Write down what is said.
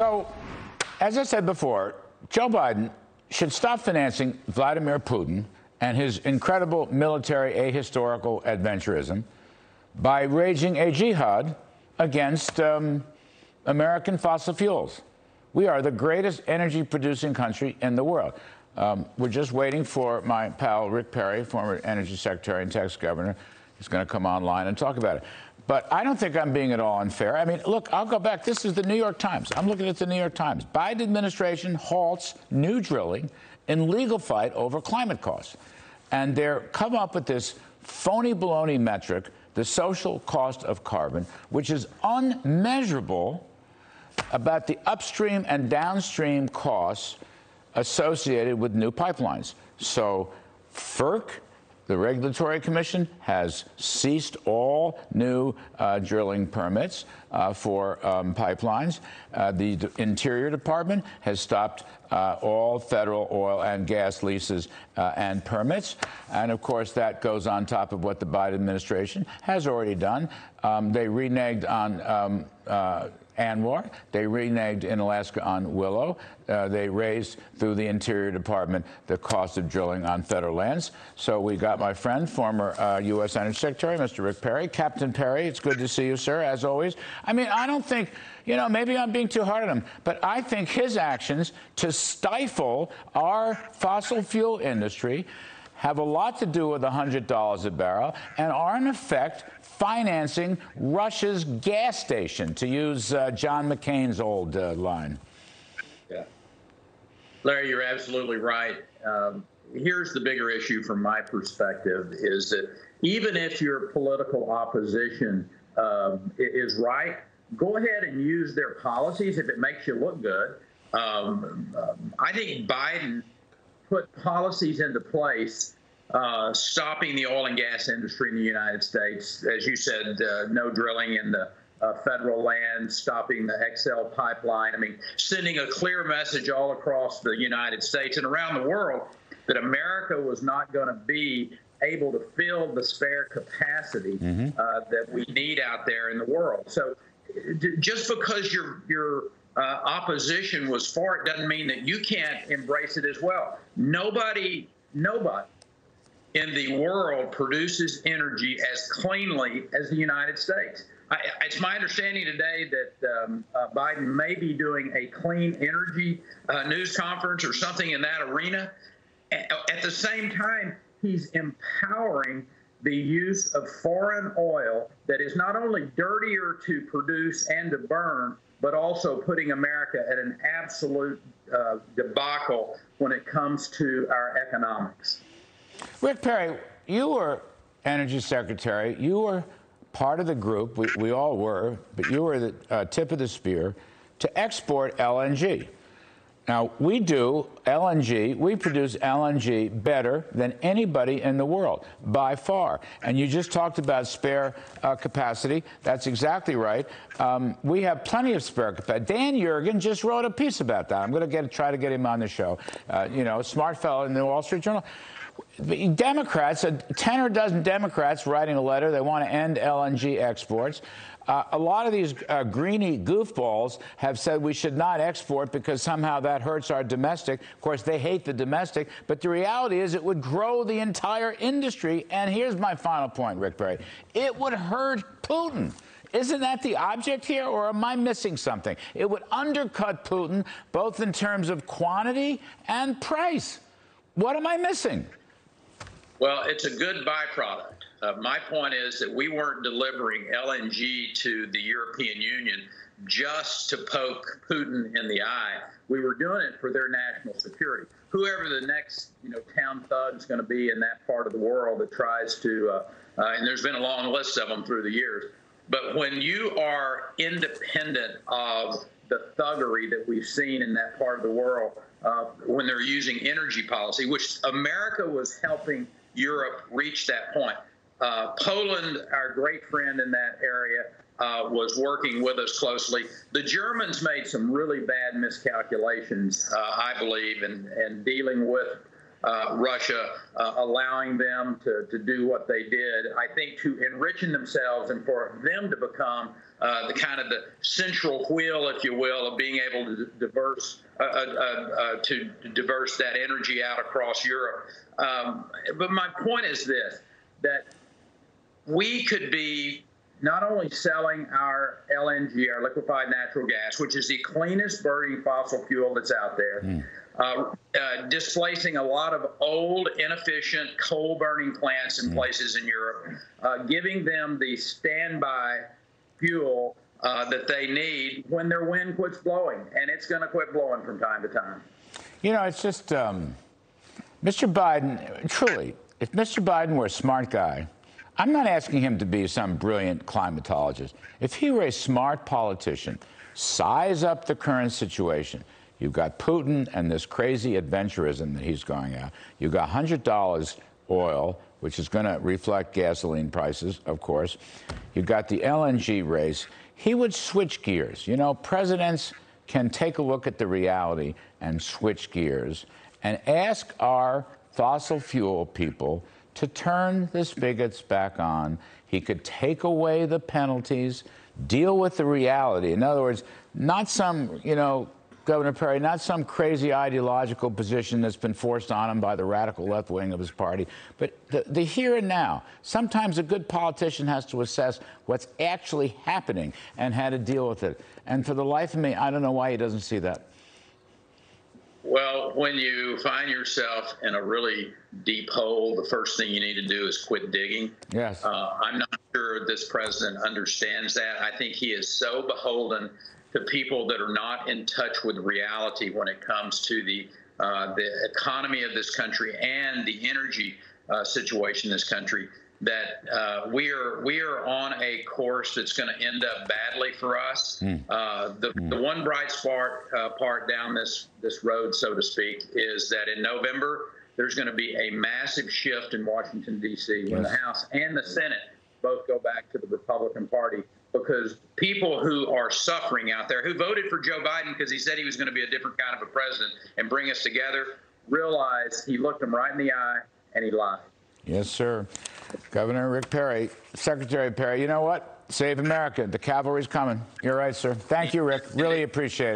So, as I said before, Joe Biden should stop financing Vladimir Putin and his incredible military ahistorical adventurism by waging a jihad against American fossil fuels. We are the greatest energy-producing country in the world. We're just waiting for my pal Rick Perry, former Energy Secretary and Texas Governor. He's going to come online and talk about it. But I don't think I'm being at all unfair. I mean, look, I'll go back. This is the New York Times. I'm looking at the New York Times. Biden administration halts new drilling in legal fight over climate costs. And they're come up with this phony baloney metric, the social cost of carbon, which is unmeasurable about the upstream and downstream costs associated with new pipelines. So FERC, the Regulatory Commission, has ceased all new drilling permits for pipelines. The Interior Department has stopped all federal oil and gas leases and permits. And, of course, that goes on top of what the Biden administration has already done. They reneged on ANWR. They reneged in Alaska on Willow. They raised, through the Interior Department, the cost of drilling on federal lands. So we got my friend, former U.S. Energy Secretary, Mr. Rick Perry. Captain Perry, it's good to see you, sir, as always. I mean, I don't think, you know, maybe I'm being too hard on him, but I think his actions to stifle our fossil fuel industry have a lot to do with $100 a barrel and are, in effect, financing Russia's gas station, to use John McCain's old line. Yeah. Larry, you're absolutely right. Here's the bigger issue from my perspective is that even if your political opposition is right, go ahead and use their policies if it makes you look good. I think Biden put policies into place stopping the oil and gas industry in the United States. As you said, no drilling in the federal land, stopping the XL pipeline. I mean, sending a clear message all across the United States and around the world that America was not going to be able to fill the spare capacity that we need out there in the world. So just because your opposition was for it doesn't mean that you can't embrace it as well. Nobody in the world produces energy as cleanly as the United States. It's my understanding today that Biden may be doing a clean energy news conference or something in that arena. At the same time, he's empowering the use of foreign oil that is not only dirtier to produce and to burn, but also putting America at an absolute debacle when it comes to our economics. Rick Perry, you were Energy Secretary. You were part of the group, we all were, but you were the tip of the spear, to export LNG. Now, we do LNG, we produce LNG better than anybody in the world, by far. And you just talked about spare capacity. That's exactly right. We have plenty of spare capacity. Dan Yergin just wrote a piece about that. I'm going to try to get him on the show. You know, a smart fellow in the Wall Street Journal. Democrats, 10 or dozen Democrats writing a letter, they want to end LNG exports. A lot of these greeny goofballs have said we should not export because somehow that hurts our domestic. Of course, they hate the domestic, but the reality is it would grow the entire industry. And here's my final point, Rick Perry. It would hurt Putin. Isn't that the object here, or am I missing something? It would undercut Putin both in terms of quantity and price. What am I missing? Well, it's a good byproduct. My point is that we weren't delivering LNG to the European Union just to poke Putin in the eye. We were doing it for their national security. Whoever the next, town thug is going to be in that part of the world that tries to, and there's been a long list of them through the years. But when you are independent of the thuggery that we've seen in that part of the world, when they're using energy policy, which America was helping Europe reach that point. Poland, our great friend in that area, was working with us closely. The Germans made some really bad miscalculations, I believe, in dealing with Russia, allowing them to do what they did, I think, to enrichen themselves and for them to become the kind of the central wheel, if you will, of being able to diverse that energy out across Europe. But my point is this, that we could be not only selling our LNG, our liquefied natural gas, which is the cleanest burning fossil fuel that's out there, displacing a lot of old, inefficient coal-burning plants in places in Europe, giving them the standby fuel that they need when their wind quits blowing, and it's going to quit blowing from time to time. You know, it's just, Mr. Biden, truly, if Mr. Biden were a smart guy, I'm not asking him to be some brilliant climatologist. If he were a smart politician, size up the current situation. You've got Putin and this crazy adventurism that he's going at. You've got $100 oil, which is going to reflect gasoline prices, of course. You've got the LNG race. He would switch gears. You know, presidents can take a look at the reality and switch gears and ask our fossil fuel people to turn the spigots back on. He could take away the penalties, deal with the reality. In other words, not some, you know, Governor Perry, not some crazy ideological position that's been forced on him by the radical left wing of his party, but the here and now. Sometimes a good politician has to assess what's actually happening and how to deal with it. And for the life of me, I don't know why he doesn't see that. Well, when you find yourself in a really deep hole, the first thing you need to do is quit digging. Yes. I'm not sure this president understands that. I think he is so beholden to people that are not in touch with reality when it comes to the economy of this country and the energy situation in this country, that we are on a course that's going to end up badly for us. The one bright part down this road, so to speak, is that in November there's going to be a massive shift in Washington, D.C. when the House and the Senate both go back to the Republican Party, because people who are suffering out there, who voted for Joe Biden because he said he was going to be a different kind of a president and bring us together, realize he looked them right in the eye and he lied. Yes, sir. Governor Rick Perry, Secretary Perry, you know what? Save America. The cavalry's coming. You're right, sir. Thank you, Rick. Really appreciate it.